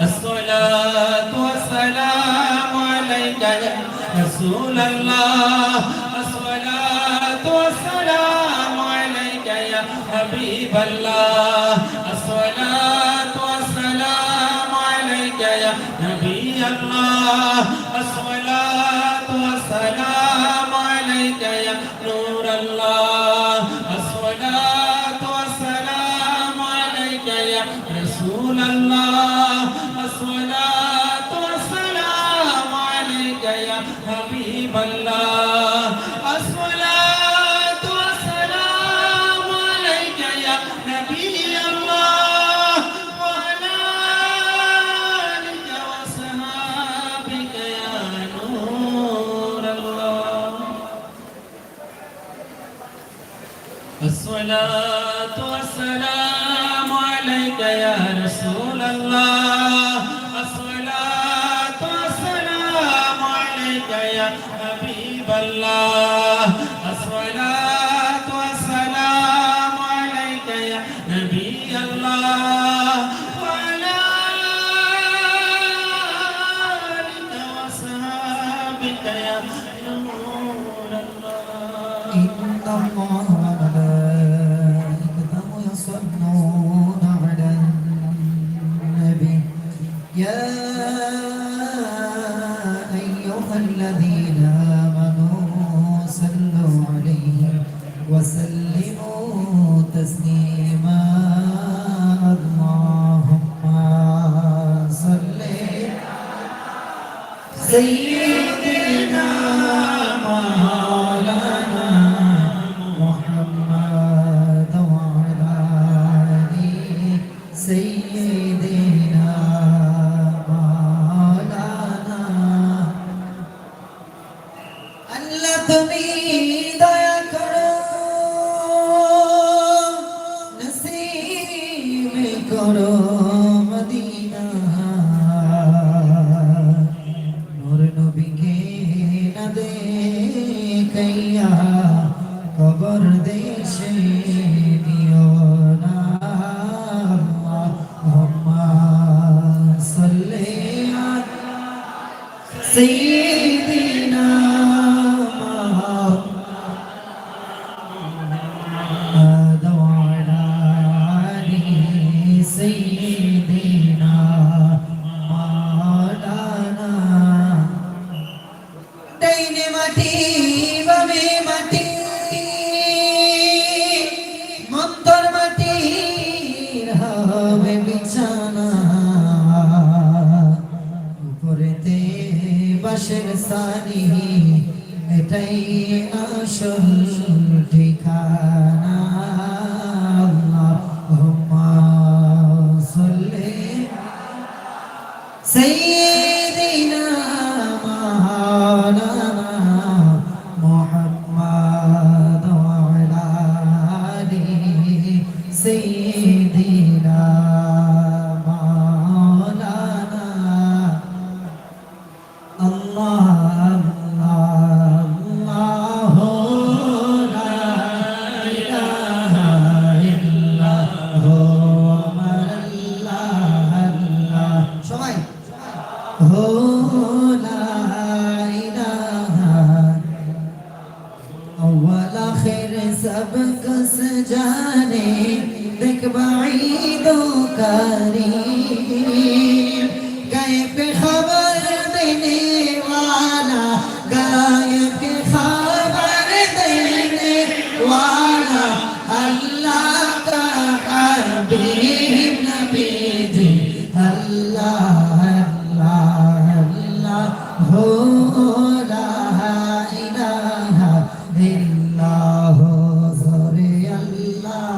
الصلاة والسلام عليك يا رسول الله الصلاة والسلام عليك يا حبيب الله الصلاة والسلام عليك يا نبي الله الصلاة والسلام عليك يا نور الله الصلاة والسلام عليك يا رسول الله الصلاة والسلام عليك يا حبيب الله الصلاة والسلام عليك يا نبي الله وعلى آلك وصحابك يا نور الله الصلاة والسلام عليك يا رسول الله الصلاة والسلام عليك يا حبيب الله الصلاة والسلام عليك يا نبي الله وعلى آلك وصحابك يا نور الله إن الله وملائكته يصلون على النبي يا أيها الذين آمنوا صلوا عليه وسلموا تسليما اللهم صل سيدنا مولانا محمد وعلى آله سيدنا مولانا আল্লাহ তুমি দয়া করো নসিব করো মদিনা নূর নবীকে না দে কবর দেশে দিও না আল্লাহুম্মা সাল্লি আলা সাইয়্যিদিনা মুহাম্মাদ ওয়া আলা আলি সাইয়্যিদিনা মাওলানা ডাইনে মাটি বামে মাটি মন্তর মাটি হবে বিছানা উপরেতে বাসের সারি এটাই আসল ঠিকানা আল্লাহুম্মা সাল্লি সাইয়্যিদিনা মাওলানা মুহাম্মাদ ওয়া আলা আলি সাইয়্যিদিনা মাওলানা আল্লাহ আল্লাহু লা ইলাহা ইল্লাহু আল্লাহ আল্লাহ সবাই হো লা ইলাহা अव्वल आखिर सब कस जाने देख बाईदों करीम गायब खबर देने वाला गायब खबर देने वाला अल्लाह का हबीब नबी जी अल्लाह अल्लाह अल्लाह हो ला इलाहा इल्लाह ज़ोरे अल्लाह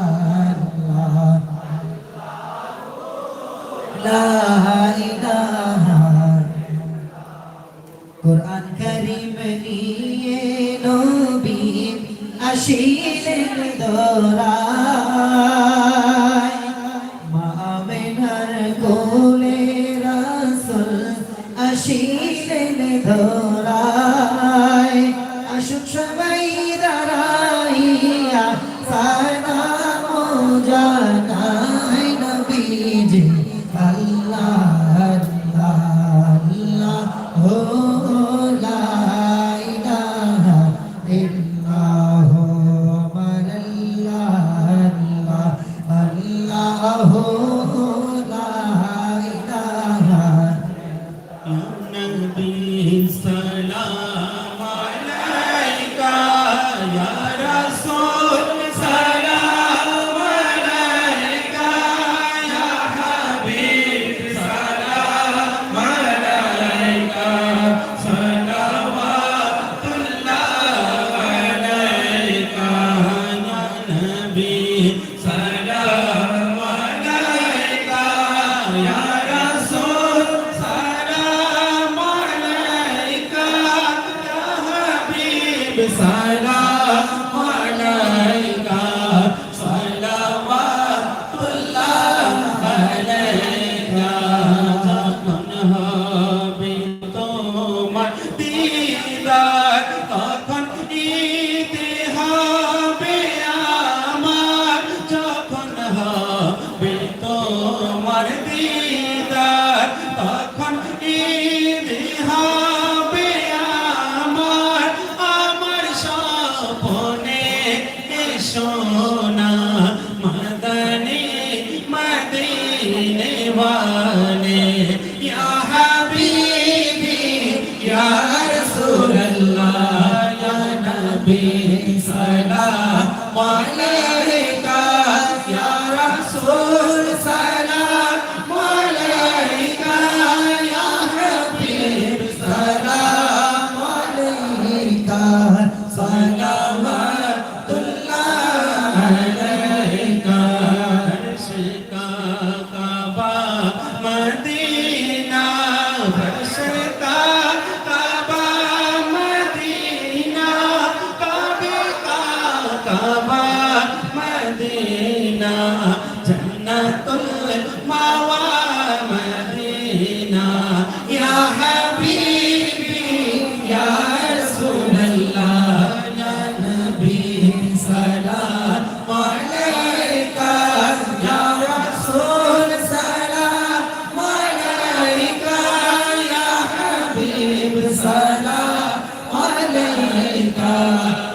अल्लाह ला इलाहा कुरान करीम निये नबी आशिलेन दोराय मा आमिनार कोले रासूल आशिलेन दोराय আশুক সবাই দাঁড়াইয়া সালাম জানাই নবীজি আল্লাহ আল্লাহ আল্লাহ হো লা ইলাহা ইল্লাহু আল্লাহ আল্লাহ লা ইলাহা নবী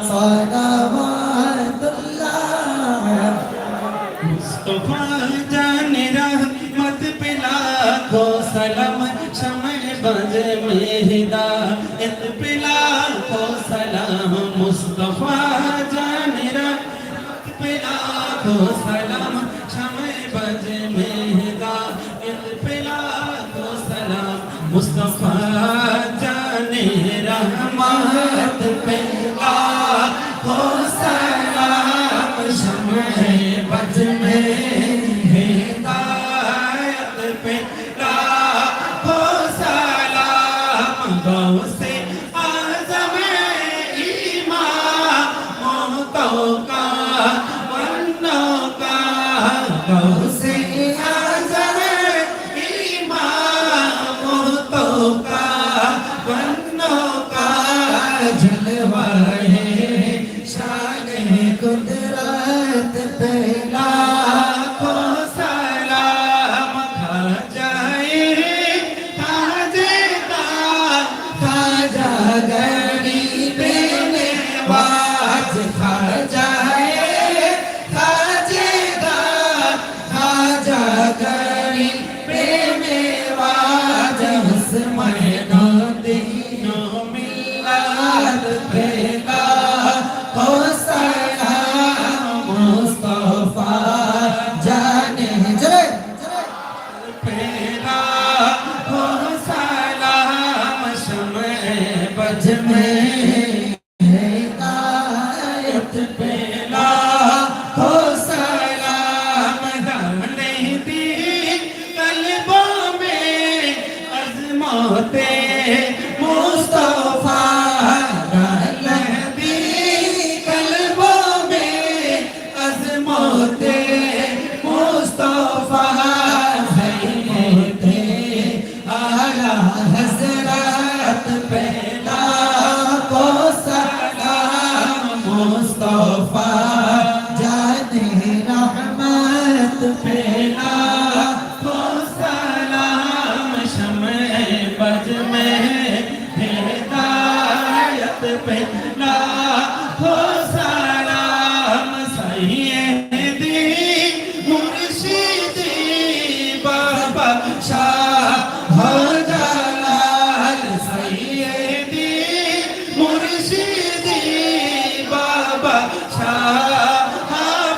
सलावतुल्लाह मुस्तफा जाने रहमत पे लाखों सलाम शमए बज में हिदायत पे लाखों सलाम मुस्तफा जाने रहमत पे लाखों सलाम शमए बज में हिदायत पे लाखों सलाम मुस्तफा जाने रहमत पे लाखों सलाम शमए बज में हिदायत पे लाखों सलाम गौसे आज़म इमामों का वन्नों का गौसे आज़म इमामों का वन्नों का जलवाए शान कुदरत पे लाखों सलाम खा जाए खाजा गरीब नवाज खा जाए खाजा गरीब नवाज हस्मय दीनों मिलाद पे लाखों सलाम मुस्तफा जाने चले पेला हो सलाम शमए बज में हिदायत पेला हो सलाम डाले दी कल्बों में अज़मते मुस्तफा डाले दी कल्बों में अज़मते मुस्तफा ज़ैनते आला हज़रत पे लाखों सलाम मुस्तफा जाने रहमत पे लाखों सलाम शमए बज में हिदायत पे लाखों सलाम सैयदी मुर्शिदी बाबा शाह हो जलाल सैयदी मुर्शिदी बाबा शाह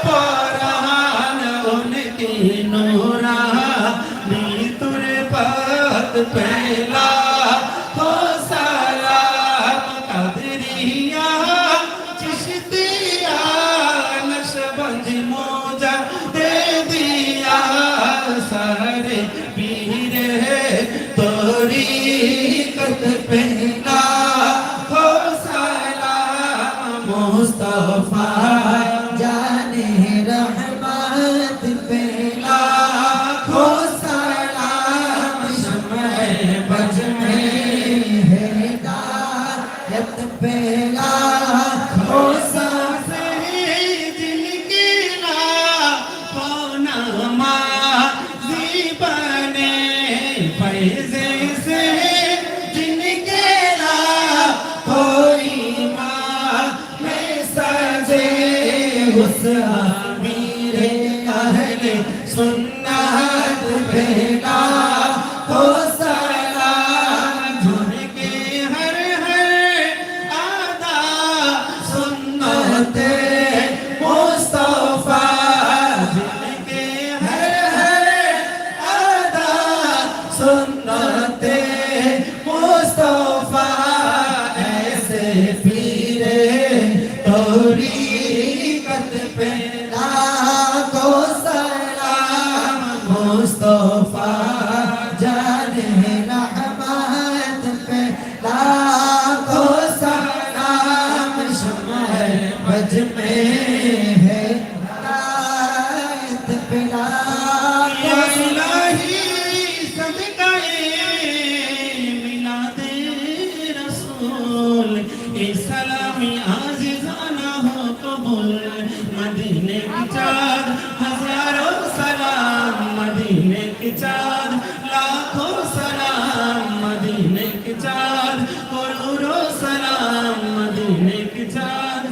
परान उनकी नूरानी तुरबत पे लाखों सलाम कदरिया चिश्तिया नक्शबंद मौजा दे दिया सारे पीर है तोरी कत पे लाखों सलाम मुस्तफा जाने रहमत पे लाखों सलाम शमए बज में हिदायत पे लाखों सलाम जिनकी लाखों नमाज़ी बने फैज़े से जिनके लाखों ईमान में सजे उस अमीर अहले सुन्नत पे लाखों सलाम जिनके हर आदा सुन्नते मुस्तफा जिनके हर आदा सुन्नते मुस्तफा ऐसे पीरे तौरीकत पे लाखों सलाम मुस्तफा जाने रहमत पे लाखों सलाम शमए बज में हिदायत पे लाखों इलाही सदकाए मिलादे रसूल ए सलामी आजिज़ाना हो कबूल मदीने की चाँद हजारों सलाम मदीने की चाँद लाखों सलाम मदीने की चाँद करोड़ों सलाम मदीने की चाँद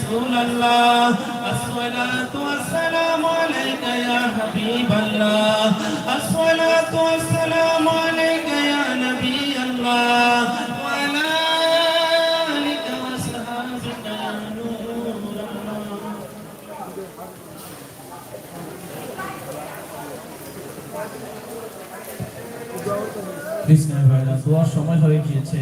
رسول الله الصلاة والسلام عليك يا حبيب الله الصلاة والسلام عليك يا نبي الله وعلى آلك وصحبك يا نور الله দোয়ার সময় হয়ে গিয়েছে।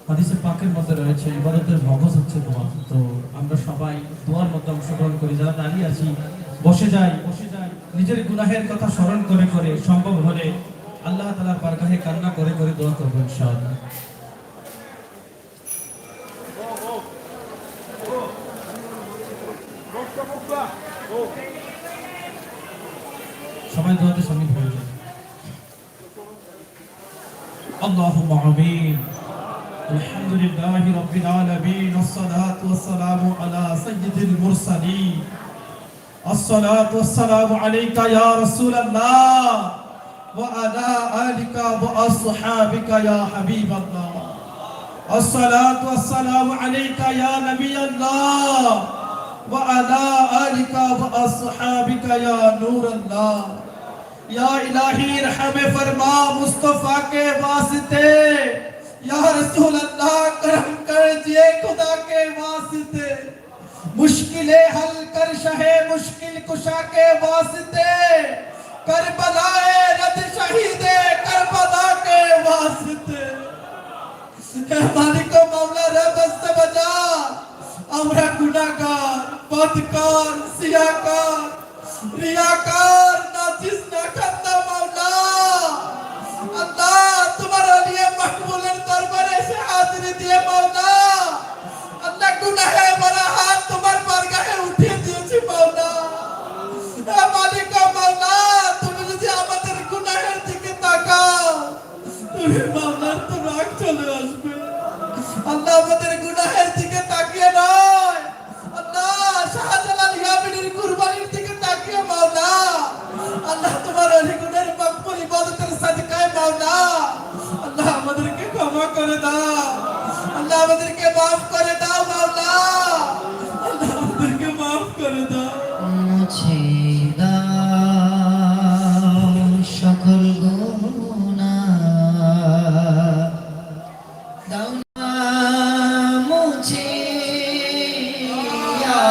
হাদিসে পাকের মধ্যে রয়েছে ইবাদতের মগজ হচ্ছে দোয়া। তো আমরা সবাই দোয়ার মধ্যে অংশগ্রহণ করি, যারা দাঁড়িয়ে আছি বসে যাই, নিজের গুনাহের কথা স্মরণ করে করে সম্ভব হলে আল্লাহ তাআলার বারগাহে কান্না করে করে দোয়া করব ইনশাআল্লাহ। সবাই দোয়াতে শামিল হয়ে যান। আল্লাহুম্মা আমিন। আলহামদুলিল্লাহি রাব্বিল আলামিন والصلاه والسلام على سيد المرسلين الصلاه والسلام عليك يا رسول الله وعلى آلك وأصحابك يا حبيب الله الصلاه والسلام عليك يا نبي الله وعلى آلك وأصحابك يا نور الله या इलाही रहम फरमा मुस्तफा के वास्ते या रसूल अल्लाह करम कर दिए खुदा के वास्ते मुश्किलें हल कर शहे मुश्किल कुशा के वास्ते करबलाए रद शहीदे करबला के वास्ते मालिक मौला रब सबजा আমরা গুনাহগার বদকার সিয়াকার রিয়াকার নাচিস না খান্দা মাওলা আল্লাহ তোমার আলিয়ে মকবুলের দরবারে এসে হাজিরি দিয়ে মাওলা আল্লাহ গুনাহে ভরা হাত তোমার বারগাহে উঠিয়ে দিয়েছি মাওলা হে মালিক মাওলা তুমি যদি আমাদের গুনাহের দিকে তাকাও তুমি মাওলার তো রাগ চলে আসবে আল্লাহ আমাদের গুনাহের দিকে তাকিয়ে নয় আল্লাহ শাহজালাল ইয়ামিনের কুরবানির দিকে তাকিয়ে মাওলা আল্লাহ তোমার ওলি গুণের মকবুল ইবাদতের সাদকায়ে মাওলা আল্লাহ আমাদেরকে ক্ষমা করে দাও আল্লাহ আমাদেরকে maaf করে দাও মাওলা আল্লাহ আমাদেরকে maaf করে দাও মুছে দাও সকল গুনাহ দাও না মুছে ইয়া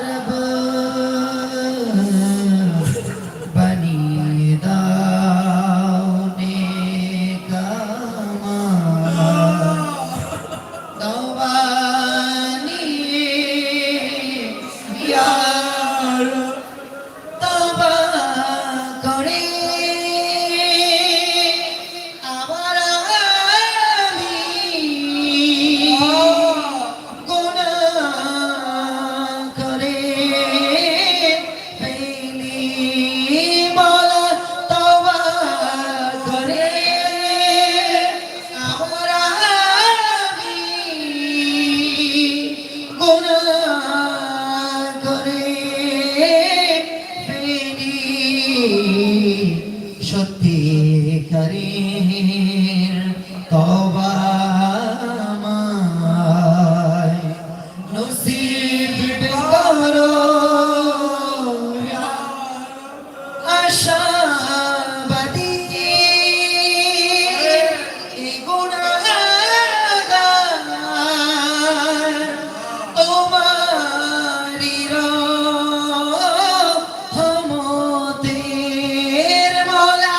রব বানিয়ে দাও নেক আমাল দাও বানিয়ে ইয়া রব তওবা করে আমার আমি গুনাহ করে ফেলি মাওলা তওবা করে আমার আমি গুনাহ করে ফেলি সত্যিকারের তওবা আমায় নসিব করো আশাবাদী গুনাহগার তোমারি রহমতের মওলা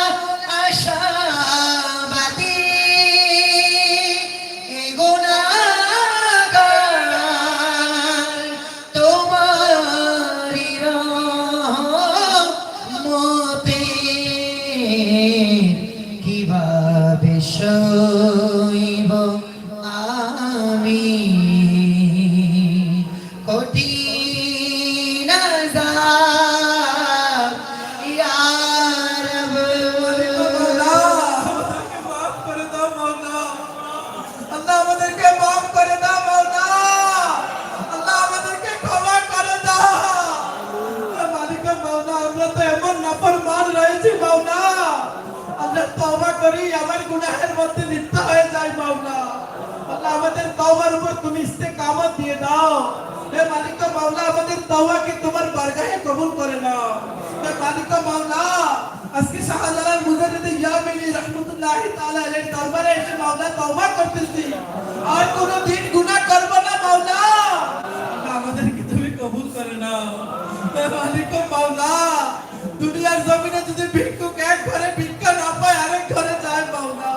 আশাবাদী গুনাহগার তোমারি রহমতের কিভাবে সইব আমি কঠিন আযাব ইয়া রব maaf করে দাও মাওলা আল্লাহ আমাদেরকে maaf করে দাও মাওলা আল্লাহ আমাদেরকে ক্ষমা করে দাও হে মালিক মাওলা আমরা তো এমন নাফরমান রয়েছি মাওলা আমরা তওবা করি আমার গুনাহের মধ্যে লিপ্ত হয়ে যাই মাওলা আল্লাহ আমাদের তওবার উপর উপর তুমি ইস্তেকামত দিয়ে দাও। হে মালিক মাওলা, আমাদের তওবাকে তোমার বারগাহে কবুল করে নাও। হে মালিক মাওলা, আজকে শাহজালাল মুজাদ্দিদ ইয়ামিনী রাহমাতুল্লাহি তাআলা আলাইহির দরবারে এসে মাওলা তওবা করতেছি, আর কোনোদিন গুনাহ করব না মাওলা। আল্লাহ আমাদেরকে তুমি কবুল করে নাও। হে মালিক মাওলা, দুনিয়ার জমিনে যদি ভিক্ষুক এক ঘরে ভিক্ষা না পায় আরেক ঘরে যায় মাওলা,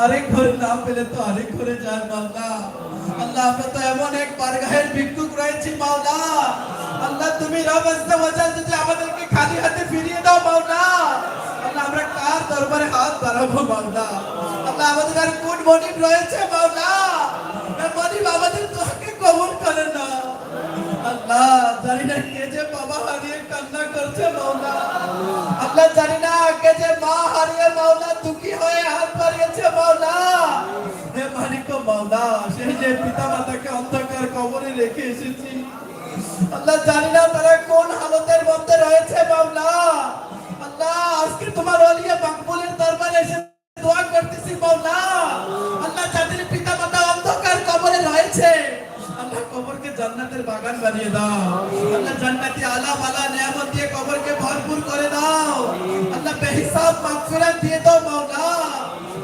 আরেক ঘরে না পেলে তো আরেক ঘরে যায় মাওলা। আল্লাহ, আমরা তো এমন এক বারগাহের ভিক্ষুক রয়েছি মাওলা। আল্লাহ, তুমি রব আজ্জা ওয়া জাল যদি আমাদেরকে খালি হাতে ফিরিয়ে দাও মাওলা, আল্লাহ আমরা কার দরবারে হাত বাড়াবো মাওলা। আল্লাহ, আমাদের আর কোন মনিব রয়েছে মাওলা, এই মনিব আমাদের দোয়াকে কবুল করে না। আল্লাহ, জানি না কে যে বাবা হারিয়ে কান্না করছে মাওলা। আল্লাহ, জানি না কে যে মা হারিয়ে মাওলা দুঃখী হয়ে হাত বাড়িয়েছে মাওলা। হে মালিক মাওলা, সেই যে পিতা মাতাকে অন্ধকার কবরে রেখে এসেছি, আল্লাহ জানি না তারা কোন হালতের মধ্যে রয়েছে মাওলা। আল্লাহ, আজকে তোমার ওলিয়ে মাকবুলের দরবারে এসে দোয়া করতেছি মাওলা। আল্লাহ, যাদের পিতা মাতা অন্ধকার কবরে রয়েছে, আল্লাহ কবরকে জান্নাতের বাগান বানিয়ে দাও। আল্লাহ, জান্নাতি আলা বালা নিয়ামত দিয়ে কবরকে ভরপুর করে দাও। আল্লাহ, বেহিসাব মাগফিরাত দিয়ে দাও মাওলা,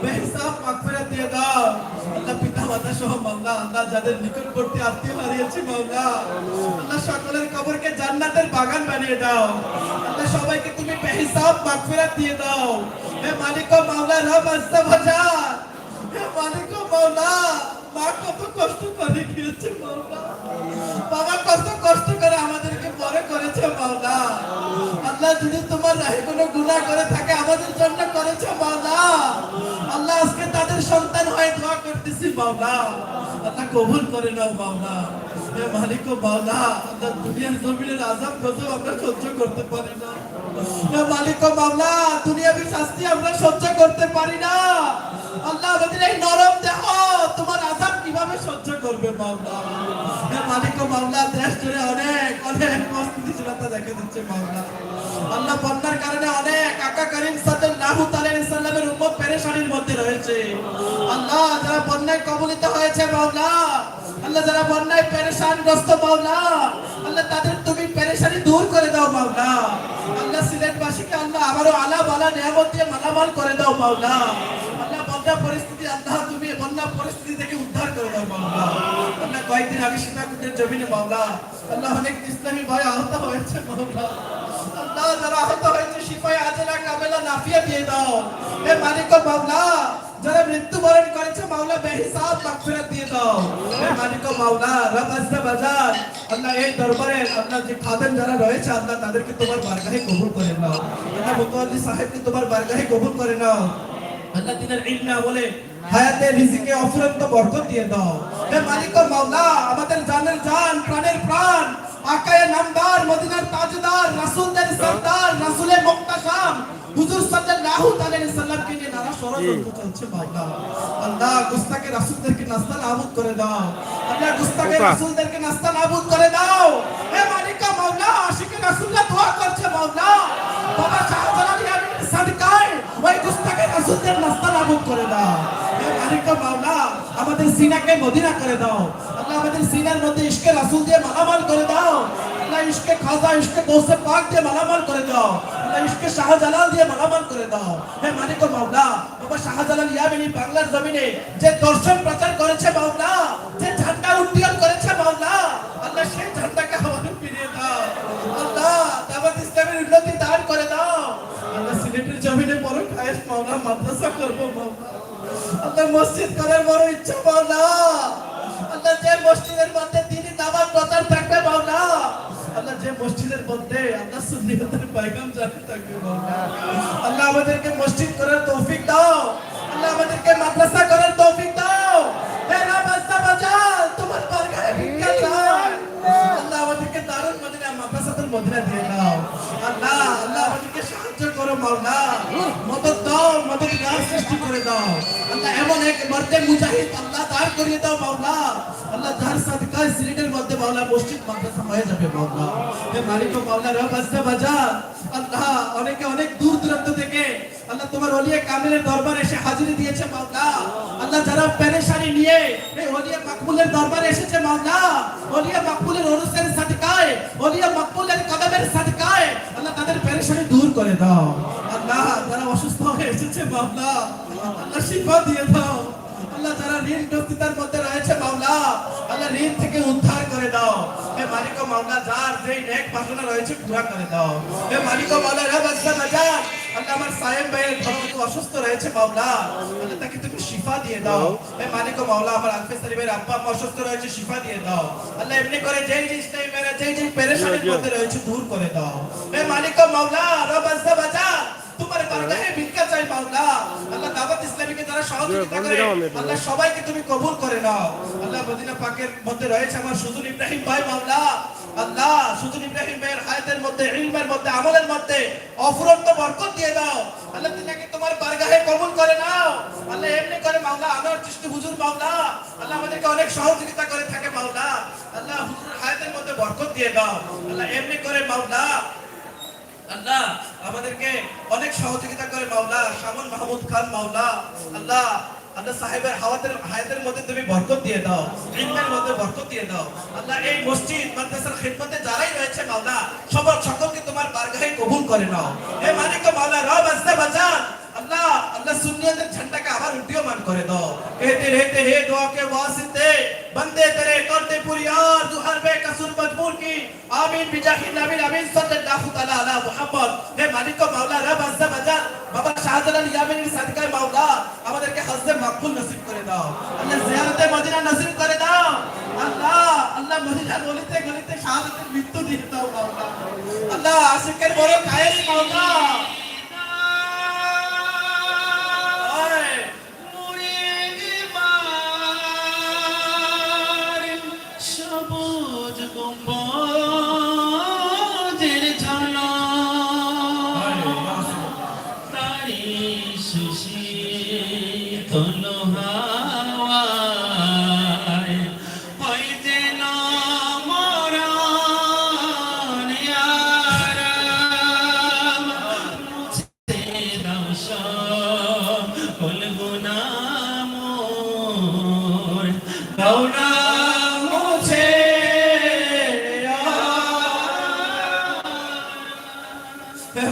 বেহিসাব মাগফিরাত দিয়ে দাও। আল্লাহ, পিতা মাতা সহ মাওলা, আল্লাহ যাদের নিকটবর্তী আত্মীয় হারিয়েছে মাওলা, আল্লাহ সকলের কবরকে জান্নাতের বাগান বানিয়ে দাও। আল্লাহ, সবাইকে তুমি বেহিসাব মাগফিরাত দিয়ে দাও। হে মালিক মাওলা, রব আজ্জা ওয়া জাল, হে মালিক মাওলা, মা কত কষ্ট করে গিয়েছে মাওলা, বাবা কত কষ্ট করে আমাদেরকে বড় করেছে মাওলা। আল্লাহ, যদি তোমার রাহে কোনো গুনাহ করে থাকে আমাদের জন্য করেছে মাওলা। আল্লাহ, আজকে তাদের সন্তান হয়ে দোয়া করতেছি মাওলা, আল্লাহ কবুল করে নাও মাওলা। হে মালিক মাওলা, আল্লাহ দুনিয়ার জমিনের আযাব গজব আমরা সহ্য করতে পারি না। হে মালিক মাওলা, দুনিয়াবি শাস্তি আমরা সহ্য করতে পারি না। আল্লাহ, আমাদের এই নরম দেহ তোমার আযাব কিভাবে সহ্য করবে মাওলা। হে মালিক মাওলা, দেশ জুড়ে অনেক অনেক অস্থিতিশীলতা দেখা দিচ্ছে মাওলা। আল্লাহ, বন্যার কারণে অনেক আকা করিম সাল্লাল্লাহু আলাইহি ওয়াসাল্লামের উম্মত পেরেশানির মধ্যে রয়েছে। আল্লাহ, যারা বন্যায় কবলিত হয়েছে মাওলা, আল্লাহ যারা বন্যায় পেরেশানগ্রস্ত মাওলা, আল্লাহ তাদের তুমি পেরেশানি দূর করে দাও মাওলা। আল্লাহ, সিলেটবাসীকে আল্লাহ আবারো আলা বালা নিয়ামত দিয়ে মালামাল করে দাও মাওলা। আল্লাহ, বন্যা পরিস্থিতি আল্লাহ তুমি বন্যা পরিস্থিতি থেকে উদ্ধার করে দাও মাওলা। আল্লাহ, কয়েকদিন আগে সীতাকুণ্ডের জমিনে মাওলা, আল্লাহ অনেক ইসলামী ভাই আহত হয়েছে মাওলা। আল্লাহ, যারা আহত হয়েছে শিফায়ে আজলা কামেলা নাফিয়া দিয়ে দাও। হে মালিক মাওলা, যারা মৃত্যুবরণ করেছে মাওলা বেহিসাব মাগফিরাত দিয়ে দাও। হে মালিক মাওলা, রব আজ্জা ওয়া জাল, আল্লাহ এই দরবারে আল্লাহ যে খাদেম যারা রয়েছে আল্লাহ তাদেরকে তোমার বারগাহে কবুল করে নাও। আল্লাহ, মুতাওয়াল্লি সাহেবকে তোমার বারগাহে কবুল করে নাও। আল্লাহ, দিনের ইলম না বলে হায়াতে রিজিকে অফুরন্ত বরকত দিয়ে দাও। হে মালিক মাওলা, আমাদের জানের জান প্রাণের প্রাণ আকায়ে নামদার মদিনার তাজদার রাসূলদের সরদার রাসূলে মুক্তাশাম হুজুর সাল্লাল্লাহু আলাইহি ওয়াসাল্লামকে নিয়ে নানা ষড়যন্ত্র চলছে মাওলা। আল্লাহ, গুস্তাকে রাসূলদেরকে নাস্তা নাবুদ করে দাও। আল্লাহ, গুস্তাকে রাসূলদেরকে নাস্তা নাবুদ করে দাও। হে মালিক মাওলা, আশিকে রাসূলুল্লাহ দোয়া করছে মাওলা, বাবা শাহজালাল ইয়ামিনের সাদকায় ওই গুস্তাকে রাসূলদের নাস্তা নাবুদ করে দাও। হে মালিক মাওলা, আমাদের সিনাকে মদিনা করে দাও। আল্লাহ, আমাদের সিনার মধ্যে ইশকে রাসূল দিয়ে মালামাল করে দাও। আল্লাহ, ইশকে খাজা ইশকে গৌসে পাক দিয়ে মালামাল করে দাও। আল্লাহ, ইশকে শাহজালাল দিয়ে মালামাল করে দাও। হে মালিক মাওলা, বাবা শাহজালাল ইয়ামিনী বাংলার জমিনে যে দর্শন প্রচার করেছে মাওলা, যে ঝান্ডা উত্তোলন করেছে মাওলা, আল্লাহ সেই ঝান্ডাকে আমাদের ফিরিয়ে দাও। আল্লাহ, দাওয়াত ইসলামের উন্নতি দান করে দাও। আল্লাহ, সিলেটের জমিনে বড় খায়েশ মাওলা, মাদ্রাসা করব মাওলা। আল্লাহ, মসজিদ করার বড় ইচ্ছা মাওলা। আল্লাহ, যে মসজিদের মধ্যে দ্বীনি দাওয়াত প্রচার থাকবে মাওলা, আল্লাহ যে মসজিদের মধ্যে আল্লাহ সুন্নিয়তের পয়গাম জারি থাকবে মাওলা, আল্লাহ আমাদেরকে মসজিদ করার তৌফিক দাও। আল্লাহ, আমাদেরকে মাদ্রাসা করার তৌফিক দাও। হে রব আজ্জা ওয়া জাল, তোমার বারগাহে ভিক্ষা চাই। আল্লাহ, আমাদেরকে দারুল মদিনা মাদ্রাসাতুল মদিনা দিয়ে দাও। আল্লাহ, আল্লাহ আমাদেরকে সাহায্য করো মাওলা, মদদ দাও, মদদগার সৃষ্টি করে দাও। আল্লাহ এমন এক মর্দে মুজাহিদ আল্লাহ দাঁড় করিয়ে দাও মাওলা আল্লাহ যার সাদকায় সিলেটের মধ্যে মাওলা মসজিদ মাদ্রাসা হয়ে যাবে মাওলা হে মালিক মাওলা রব আসতে বাজা আল্লাহ অনেকে অনেক দূর দূরান্ত থেকে আল্লাহ তোমার ওলিয়ে কামিলের দরবারে এসে হাজিরি দিয়েছে মাওলা আল্লাহ যারা পেরেশানি নিয়ে এই ওলিয়ে মাকবুলের দরবারে এসেছে মাওলা ওলিয়ে মাকবুলের ওরসের সাদকায় ওলিয়ে মাকবুলের কদমের সাদকায় আল্লাহ তাদের পেরেশানি দূর করে দাও আল্লাহ যারা অসুস্থ হয়ে এসেছে মাওলা আল্লাহ শিফা দিয়ে দাও আল্লাহ যারা ঋণগ্রস্তিতার মধ্যে রয়েছে মাওলা আল্লাহ ঋণ থেকে উদ্ধার করে দাও হে মালিক ও মাওলা যার যেই নেক বাসনা রয়েছে পুরা করে দাও হে মালিক ও মাওলা রব আসতে বাজা আল্লাহ আমার সাহেব ভাইয়ের ধর্মকে অসুস্থ রয়েছে মাওলা আল্লাহ তাকে তুমি শিফা দিয়ে দাও হে মালিক ও মাওলা আমার আলফে সালিমের আব্বা আম্মা অসুস্থ রয়েছে শিফা দিয়ে দাও আল্লাহ এমনি করে যেই জিনিসটাই মেরে যেই পেরেশানির মধ্যে রয়েছে দূর করে দাও হে মালিক ও মাওলা রব আসতে বাজা তোমার বারগাহে ভিক্ষা চাই মাওলা আল্লাহ দাওয়াত ইসলামীকে যারা সহযোগিতা করে আল্লাহ সবাইকে তুমি কবুল করে নাও আল্লাহ মদিনা পাকের মধ্যে রয়েছে আমার সুজুন ইব্রাহিম ভাই মাওলা আল্লাহ সুজুন ইব্রাহিম ভাইয়ের হায়াতের মধ্যে ইলমের মধ্যে আমলের মধ্যে অফুরন্ত বরকত দিয়ে দাও আল্লাহ তিনাকে তোমার বারগাহে কবুল করে নাও আল্লাহ এমনি করে মাওলা আনোয়ার চিশতি হুজুর মাওলা আল্লাহ আমাদেরকে অনেক সহযোগিতা করে থাকে মাওলা আল্লাহ হুজুরের হায়াতের মধ্যে বরকত দিয়ে দাও আল্লাহ এমনি করে মাওলা আল্লাহ আমাদেরকে অনেক সহযোগিতা করে মাওলা শামুল মাহমুদ খান মাওলা আল্লাহ আল্লাহ সাহেবের হায়াতের মধ্যে তুমি বরকত দিয়ে দাও ইলমের মধ্যে বরকত দিয়ে দাও আল্লাহ এই মসজিদ মাদ্রাসার খিদমতে যারাই রয়েছে মাওলা সকলকে তোমার বারগাহে কবুল করে নাও হে মালিক মাওলা রব আসতে বাজান अल्लाह अल्लाह सुन्नियत झंडा का आवाज उड्डीयमान करे दो कहते रहते हैं दुआ के वास्ते बंदे तेरे करते पूरी यार जो हर बे कसूर मजबूर की आमीन बिजाहि नबी आमीन सल्लल्लाहु तआला अला मुहम्मद हे मालिक मौला रब अज़्ज़ा वजल बाबा शाहजालाल यामिनीর সাদকায়ে মাওলা আমাদেরকে হজ্জে মাকবুল নসিব করে দাও আল্লাহ জিয়ারতে মদিনা নসিব করে দাও আল্লাহ আল্লাহ মদিনার গলিতে গলিতে শাহাদাতের মৃত্যু দিয়ে দাও মাওলা আল্লাহ আশিকের বড় কায়েস মাওলা সবুজ গম্বুজের ঝলক তারি সুশীতল হাওয়ায় হয় যেন মরণ ইয়ারাম মুছে দাও সকল গুনাহ মোর দাও না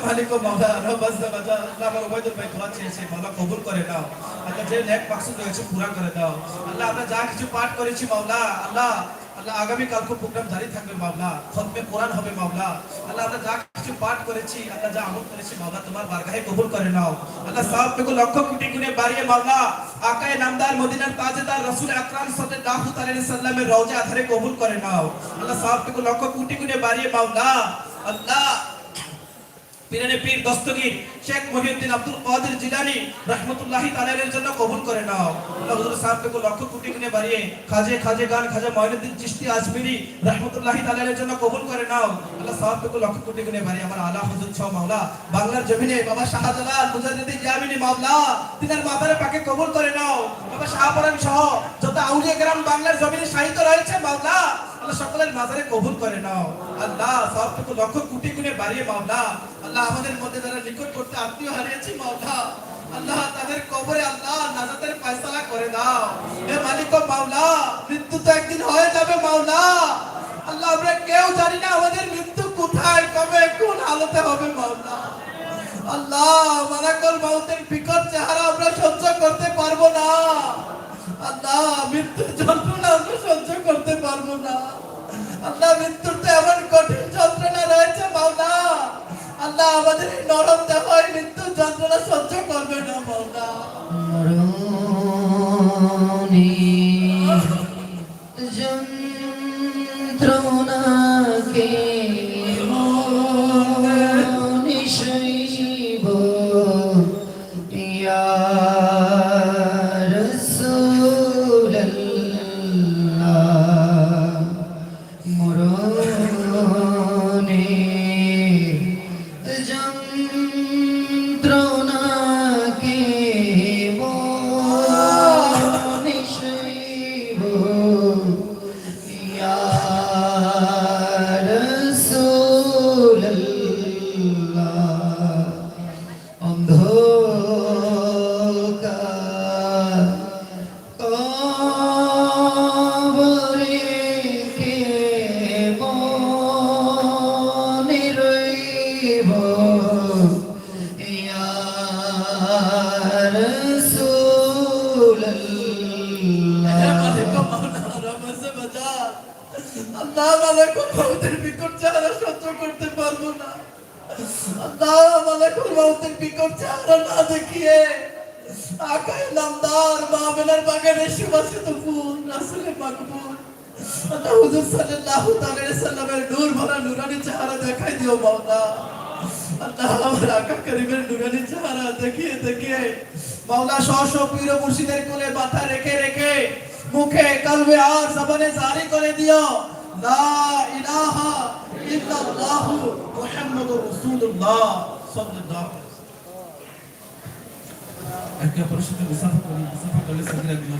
মালিক মাওলা রব আয্যা ওয়াজাল আল্লাহ আমার ওবাইদুল ভাই দোয়া চেয়েছে মাওলা কবুল করে দাও আল্লাহ যে নেক মাকসুদ রয়েছে পুরা করে দাও আল্লাহ আমরা যা কিছু পাঠ করেছি মাওলা আল্লাহ আল্লাহ আগামী কালকে প্রোগ্রাম জারি থাকবে মাওলা খতমে কোরআন হবে মাওলা আল্লাহ আমরা যা কিছু পাঠ করেছি আল্লাহ যা আমল করেছি মাওলা তোমার বারগাহে কবুল করে নাও আল্লাহ সওয়াব থেকে লক্ষ কোটি গুণে বাড়িয়ে মাওলা আকায়ে নামদার মদিনার তাজদার রাসূল আকরাম সাল্লাল্লাহু আলাইহি সাল্লামের রওজা আধারে কবুল করে নাও আল্লাহ সওয়াব থেকে লক্ষ কোটি গুণে বাড়িয়ে মাওলা আল্লাহ পীরানে পীর দস্তগীর শেখ মহিউদ্দিন আব্দুল কাদের জিলানী রাহমাতুল্লাহি তাআলা এর জন্য কবুল করে নাও আল্লাহ হুজুর সাহেবকে লক্ষ কোটি গুণে বাড়িয়ে খাজে গান খাজা মঈনুদ্দিন চিশতি আজমিরি রাহমাতুল্লাহি তাআলা এর জন্য কবুল করে নাও আল্লাহ সাহেবকে লক্ষ কোটি গুণে বাড়িয়ে আমার আলা হুজুর সহ মাওলা বাংলার জমিনে বাবা শাহজালাল মুজাদ্দিদ ইয়ামিনী মাওলা তিনার মাজারে পাকে কবুল করে নাও বাবা শাহপরান সহ যত আউলিয়া کرام বাংলার জমিনে শাহিদ রয়েছে মাওলা আল্লাহ সকলের মাজারে কবুল করে নাও আল্লাহ সবটুকু লক্ষ কোটি গুণে বাড়িয়ে মাওলা আল্লাহ আমাদের মধ্যে যারা নিকট করতে আত্মীয় হারিয়েছে মাওলা আল্লাহ তাদের কবরে আল্লাহ নাজাতের ফয়সালা করে দাও হে মালিক মাওলা মৃত্যু তো একদিন হয়ে যাবে মাওলা আল্লাহ আমরা কেউ জানি না আমাদের মৃত্যু কোথায় কবে কোন হালতে হবে মাওলা আল্লাহ মালাকুল মউতের বিকট চেহারা আমরা সহ্য করতে পারবো না আল্লাহ মৃত্যুর যন্ত্রণা আমরা সহ্য করতে পারবো না আল্লাহ মৃত্যুতে এমন কঠিন যন্ত্রণা রয়েছে মাওলা আল্লাহ আমাদের এই নরম দেহ মৃত্যুর যন্ত্রণা সহ্য করবে না মাওলা মরণে যন্ত্রণাকে মনে সইব ইয়া যন্ত্রণাকে আল্লাহ মালাকুল মউতের বিকট চেহারা সহ্য করতে পারবো না। আল্লাহ মালাকুল মউতের বিকট চেহারা না দেখিয়ে আকায়ে নামদার মাহফিলের বাগানে সুবাসিত ফুল রাসূলের মাকবুল আল্লাহ হুজুর সাল্লাল্লাহু আলাইহি সাল্লামের নূর ভরা নূরানি চেহারা দেখাই দিও মাওলা। আল্লাহ আমার আকা করিমের নূরানি চেহারা দেখিয়ে দেখিয়ে মাওলা শশ পীর মুর্শিদের কোলে মাথা রেখে রেখে মুখে কলবে আর জবানে জারি করে দিও লা ইলাহা ইল্লাল্লাহ মুহাম্মাদুর রাসূলুল্লাহ সাল্লাল্লাহু আলাইহি ওয়াসাল্লাম। একে অপরের সাথে মুসাফা করলে সাকিরা বিনা